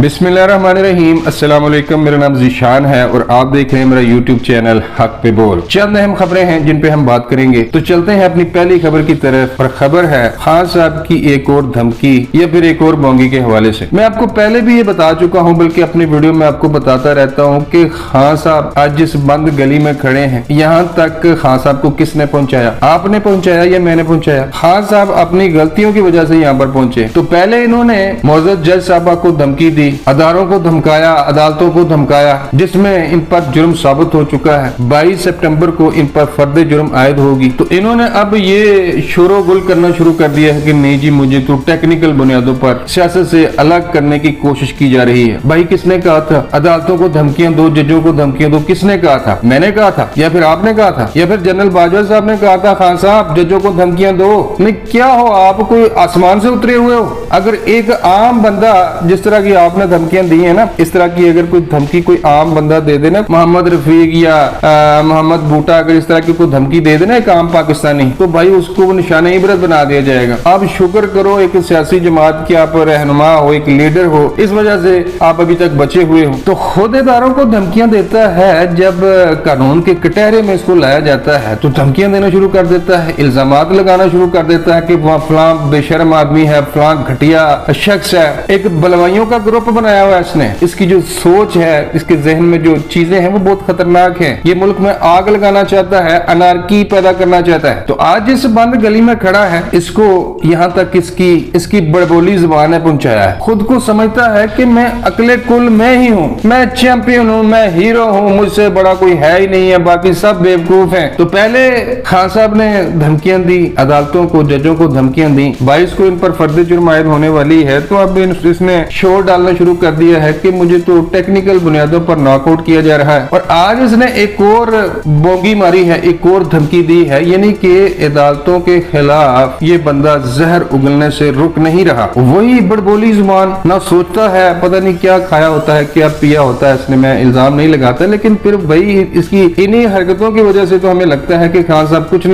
बिस्मिल्लाहिर्रहमानिर्रहीम। अस्सलाम वालेकुम। मेरा नाम ज़ीशान है और आप देख रहे हैं मेरा यूट्यूब चैनल हक पे बोल। चंद अहम खबरें हैं जिन पे हम बात करेंगे, तो चलते हैं अपनी पहली खबर की तरफ। और खबर है खान साहब की एक और धमकी या फिर एक और बोंगी के हवाले से। मैं आपको पहले भी ये बता चुका हूँ, बल्कि अपनी वीडियो में आपको बताता रहता हूँ कि खान साहब आज जिस बंद गली में खड़े हैं, यहाँ तक खान साहब को किसने पहुँचाया? आपने पहुँचाया या मैंने पहुँचाया? खान साहब अपनी गलतियों की वजह से यहाँ पर पहुँचे। तो पहले इन्होंने मौजूद जज साहबा को धमकी दी, अदारों को धमकाया, अदालतों को धमकाया, जिसमें इन पर जुर्म साबित हो चुका है। 22 सितंबर को इन पर फर्द जुर्म आयद होगी। तो इन्होंने अब ये शोरो गुल करना शुरू कर दिया है कि नहीं जी, मुझे तो टेक्निकल बुनियादों पर सियासत से अलग करने की कोशिश की जा रही है। भाई किसने कहा था अदालतों को धमकियां दो, जजों को धमकियां दो? किसने कहा था? मैंने कहा था या फिर आपने कहा था या फिर जनरल बाजवा साहब ने कहा था खान साहब जजों को धमकियां दो? नहीं, क्या हो आप, कोई आसमान से उतरे हुए हो? अगर एक आम बंदा जिस तरह की आपने धमकियां दी है ना, इस तरह की अगर कोई धमकी कोई आम बंदा दे देना, मोहम्मद रफीक या मोहम्मद बूटा अगर इस तरह की कोई धमकी दे देना एक आम पाकिस्तानी, तो भाई उसको वो निशाने इबरत बना दिया जाएगा। आप शुक्र करो एक सियासी जमात के आप रहनुमा हो, एक लीडर हो, इस वजह से आप अभी तक बचे हुए हो। तो खुदेदारों को धमकियां देता है, जब कानून के कटहरे में इसको लाया जाता है तो धमकियां देना शुरू कर देता है, इल्जामात लगाना शुरू कर देता है कि वहाँ फलां बेशर्म आदमी है, फलां घटिया शख्स है। एक बलवाइयों का ग्रुप बनाया हुआ है इसने। इसकी जो सोच है, इसके जहन में जो चीजें हैं वो बहुत खतरनाक हैं। ये मुल्क में आग लगाना चाहता है, अनारकी पैदा करना चाहता है। तो आज इस बंद गली में खड़ा है, इसको यहाँ तक इसकी बड़बोली जुबान ने पहुंचाया है। खुद को समझता है कि मैं अकले कुल मैं ही हूँ, मैं चैंपियन हूँ, मैं हीरो हूँ, मुझसे बड़ा कोई है ही नहीं है, बाकी सब बेवकूफ हैं। तो पहले खान साहब ने धमकियां दी, अदालतों को, जजों को धमकियां दी। 22 को इन पर फर्द जुर्म आयद होने वाली है। तो अब इसने शोर डालना शुरू कर दिया है कि मुझे तो टेक्निकल बुनियादों पर नॉकआउट किया जा रहा है। और आज इसने एक और बोंगी मारी है, एक और धमकी दी है, यानी कि अदालतों के खिलाफ ये बंदा जहर उगलने से रुक नहीं रहा। वही बड़बोली जुबान, ना सोचता है, पता नहीं क्या खाया होता है, क्या पिया होता है इसने। मैं इल्जाम नहीं लगाता, लेकिन फिर भाई इसकी इन्हीं हरकतों की वजह से तो हमें लगता है कि खान साहब कुछ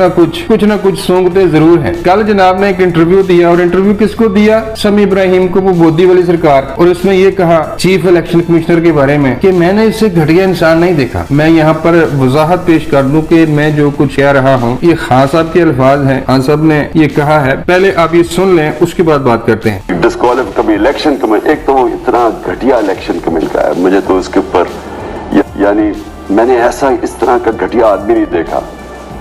ना कुछ सूंघते जरूर हैं। कल जनाब ने एक इंटरव्यू दिया, और इंटरव्यू किसको दिया? शमी इब्राहिम को, वो मोदी वाली सरकार। और उसमें ये कहा चीफ इलेक्शन कमिश्नर के बारे में कि मैंने इससे घटिया इंसान नहीं देखा। मैं यहाँ पर वजाहत पेश कर दूं कि मैं जो कुछ कह रहा हूँ ये खान साहब के अल्फाज हैं। खान साहब ने ये कहा है, पहले आप ये सुन लें, उसके बाद बात करते हैं। डिस्क्वालिफाई कभी इलेक्शन कमेटी, एक तो वो इतना घटिया इलेक्शन कमेटी का है, मुझे तो उसके ऊपर यानी मैंने ऐसा इस तरह का घटिया आदमी नहीं देखा।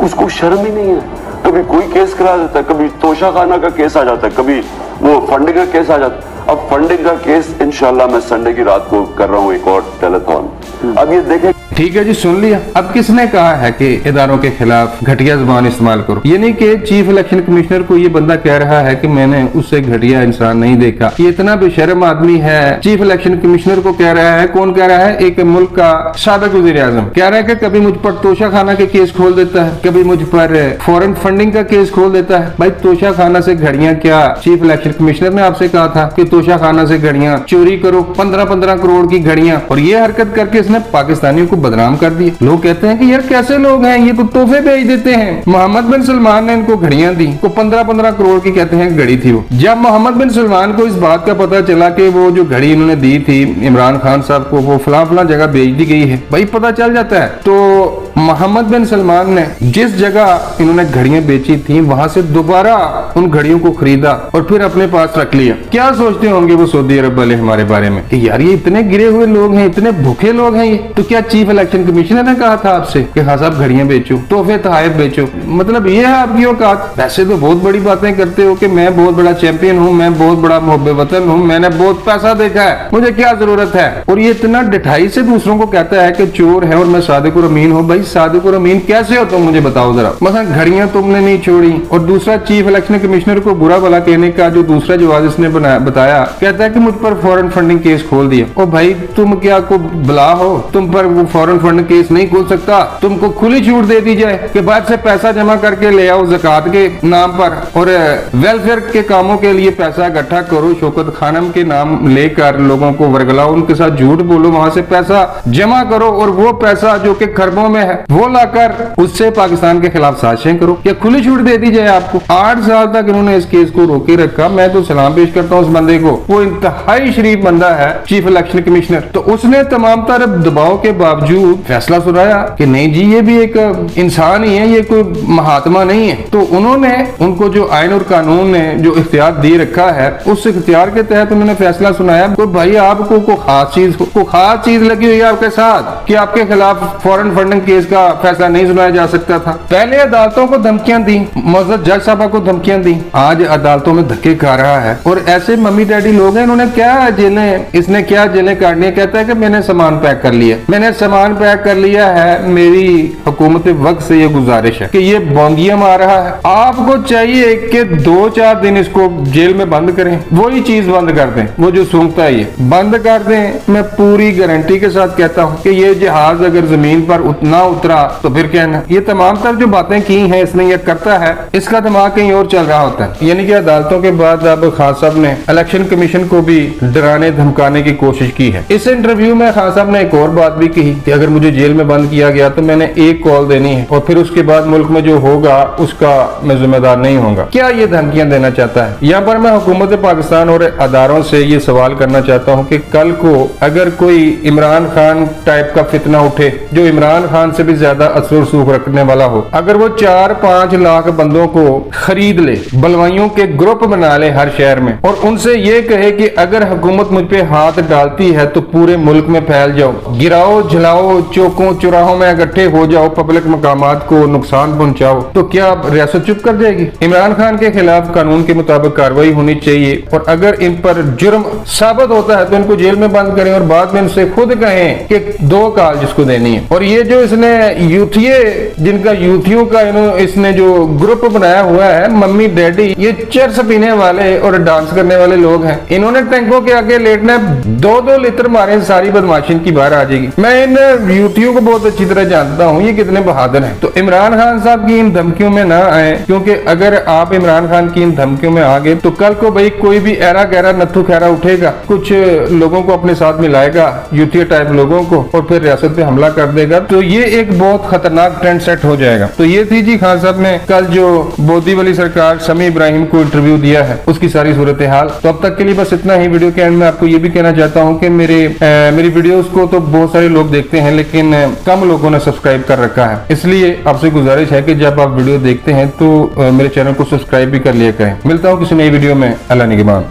उसको शर्म ही नहीं है। कभी कोई केस करा देता है, कभी तोशाखाना का केस आ जाता है, कभी वो फंडिंग का केस आ जाता है। अब फंडिंग का केस इंशाल्लाह मैं संडे की रात को कर रहा हूँ एक और टेलीथॉन। अब ये देखें। ठीक है जी, सुन लिया। अब किसने कहा है कि इदारों के खिलाफ घटिया जुबान इस्तेमाल करो? यानी कि चीफ इलेक्शन कमिश्नर को ये बंदा कह रहा है कि मैंने उससे घटिया इंसान नहीं देखा, ये इतना बेशर्म आदमी है। चीफ इलेक्शन कमिश्नर को कह रहा है, कौन कह रहा है? एक मुल्क का साबिक वज़ीर आज़म कह रहा है कि कभी मुझ पर तोशाखाना के केस खोल देता है, कभी मुझ पर फॉरेन फंडिंग का केस खोल देता है। भाई तोशाखाना से घड़ियां, क्या चीफ इलेक्शन कमिश्नर ने आपसे कहा था कि तोशाखाना से घड़ियां चोरी करो? 15-15 करोड़ की घड़ियां। और ये हरकत करके इसने पाकिस्तानियों को बदनाम कर दिया। लोग कहते हैं कि यार कैसे लोग हैं, ये तो तोहफे भेज देते हैं। मोहम्मद बिन सलमान ने इनको घड़ियां दी, को 15-15 करोड़ की कहते हैं घड़ी थी वो। जब मोहम्मद बिन सलमान को इस बात का पता चला कि वो जो घड़ी इन्होंने दी थी इमरान खान साहब को, वो फला जगह बेच दी गई है, भाई पता चल जाता है। तो मोहम्मद बिन सलमान ने जिस जगह इन्होंने घड़ियां बेची थी वहां से दोबारा उन घड़ियों को खरीदा और फिर अपने पास रख लिया। क्या सोचते होंगे वो सऊदी अरब वाले हमारे बारे में कि यार ये इतने गिरे हुए लोग हैं, इतने भूखे लोग हैं ये। तो क्या चीफ इलेक्शन कमिश्नर ने कहा था आपसे कि हाँ साहब घड़ियां बेचो, तोहफे तोहफे बेचो? मतलब ये है आपकी औकात। वैसे तो बहुत बड़ी बातें करते हो कि मैं बहुत बड़ा चैंपियन हूँ, मैं बहुत बड़ा मुहब्बे वतन हूँ, मैंने बहुत पैसा देखा है, मुझे क्या जरूरत है? और ये इतना डिठाई से दूसरों को कहता है कि चोर है और मैं सादिक और अमीन हूँ। भाई सादिक और अमीन कैसे हो तुम, मुझे बताओ जरा। मतलब घड़ियां तुमने नहीं छोड़ी। और दूसरा, चीफ इलेक्शन कमिश्नर को बुरा भला कहने का जो दूसरा जवाब इसने बताया, कहता है कि मुझ पर फॉरेन फंडिंग केस खोल दिया। ओ भाई तुम क्या को बला हो, तुम पर वो फॉरेन फंडिंग केस नहीं खोल सकता। तुमको खुली छूट दे दी जाए कि बाद से पैसा जमा करके ले आओ ज़कात के नाम पर, और वेलफेयर के कामों के लिए पैसा इकट्ठा करो, शौकत खानम के नाम लेकर लोगों को वर्गलाओ, उनके साथ झूठ बोलो, वहां से पैसा जमा करो, और वो पैसा जो कि खरबों में है वो लाकर उससे पाकिस्तान के खिलाफ साजिशें करो। क्या खुली छूट दे दी जाए आपको? 8 साल तक इन्होंने इस केस को रोके रखा। मैं तो सलाम पेश करता हूँ उस बंदे को, वो इंतहाई शरीफ बंदा है, चीफ इलेक्शन कमिश्नर, तो उसने तमाम तरफ दबाव के बावजूद फैसला सुनाया कि नहीं जी ये भी एक इंसान ही है, ये कोई महात्मा नहीं है। तो उन्होंने उनको जो आइन और कानून ने जो इख्तियार दे रखा है, उस इख्तियार के तहत उन्होंने फैसला सुनाया तो भाई आपको को खास चीज लगी हुई है आपके साथ कि आपके खिलाफ फॉरेन फंडिंग केस का फैसला नहीं सुनाया जा सकता था। पहले अदालतों को धमकियां दी, मौजूद जज साहबा को धमकियां दी, आज अदालतों में धक्के खा रहा है। और ऐसे मम्मी डैडी लोग हैं, इन्होंने क्या जेलें, इसने क्या जेलें काटनी है। कहता है कि मैंने सामान पैक कर लिया, मैंने सामान पैक कर लिया है। मेरी हुकूमत वक्त से ये गुजारिश है कि ये बोंगियां मार रहा है, आपको चाहिए कि 2-4 दिन इसको जेल में बंद करें, वही चीज बंद कर दें, वो जो सूंघता है ये बंद कर दें। मैं पूरी गारंटी के साथ कहता हूं कि ये जहाज अगर जमीन पर ना उतरा तो फिर कहना, ये तमाम तर जो बातें की हैं इसने ये करता है, इसका दिमाग कहीं और चल रहा होता है। यानी कि अदालतों के बाद अब खान साहब ने इलेक्शन कमीशन को भी डराने धमकाने की कोशिश की है। इस इंटरव्यू में खान साहब ने एक और बात भी कही कि अगर मुझे जेल में बंद किया गया तो मैंने एक कॉल देनी है और फिर उसके बाद मुल्क में जो होगा उसका मैं जिम्मेदार नहीं होगा। क्या ये धमकियां देना चाहता है? यहाँ पर मैं हुकूमत पाकिस्तान और अदारों से ये सवाल करना चाहता हूँ कि कल को अगर कोई इमरान खान टाइप का फितना उठे जो इमरान खान से भी ज्यादा असर रसूख रखने वाला हो, अगर वो 4-5 लाख बंदों को खरीद ले, बलवाइयों के ग्रुप बना ले हर शहर में और उनसे ये कहे कि अगर हुकूमत मुझ पे हाथ डालती है तो पूरे मुल्क में फैल जाओ, गिराओ झलाओ, चौकों चौराहों में इकट्ठे हो जाओ, पब्लिक मकामात को नुकसान पहुंचाओ, तो क्या रियासत चुप कर जाएगी? इमरान खान के खिलाफ कानून के मुताबिक कार्रवाई होनी चाहिए और अगर इन पर जुर्म साबित होता है तो इनको जेल में बंद करें और बाद में इनसे खुद कहें कि 2 काल जिसको देनी है। और ये जो इसने यूथिये, जिनका यूथियों का इसने जो ग्रुप बनाया हुआ है, मम्मी डैडी, ये चरस पीने वाले और डांस करने वाले लोग हैं। इन्होंने टैंकों के आगे लेटना, 2-2 लीटर मारे सारी बदमाशी की बाहर आ जाएगी। मैं इन यूथियों को बहुत अच्छी तरह जानता हूँ, ये कितने बहादुर हैं। तो इमरान खान साहब की इन धमकियों में ना आए, क्योंकि अगर आप इमरान खान की इन धमकियों में आ गए तो कल को भाई कोई भी ऐरा गहरा नत्थु खैरा उठेगा, कुछ लोगों को अपने साथ मिलाएगा, यूथिया टाइप लोगों को, और फिर रियासत पे हमला कर देगा। तो ये एक बहुत खतरनाक ट्रेंड सेट हो जाएगा। तो ये थी जी खान साहब ने कल जो मोदी वाली सरकार शमी इब्राहिम को इंटरव्यू दिया है उसकी सारी सूरत हाल। तो अब तक के लिए बस इतना ही। वीडियो के एंड में आपको ये भी कहना चाहता हूँ कि मेरी वीडियोस को तो बहुत सारे लोग देखते हैं लेकिन कम लोगों ने सब्सक्राइब कर रखा है, इसलिए आपसे गुजारिश है कि जब आप वीडियो देखते हैं तो मेरे चैनल को सब्सक्राइब भी कर लिया करें। मिलता हूँ किसी नई वीडियो में। अल्लाह निगहबान।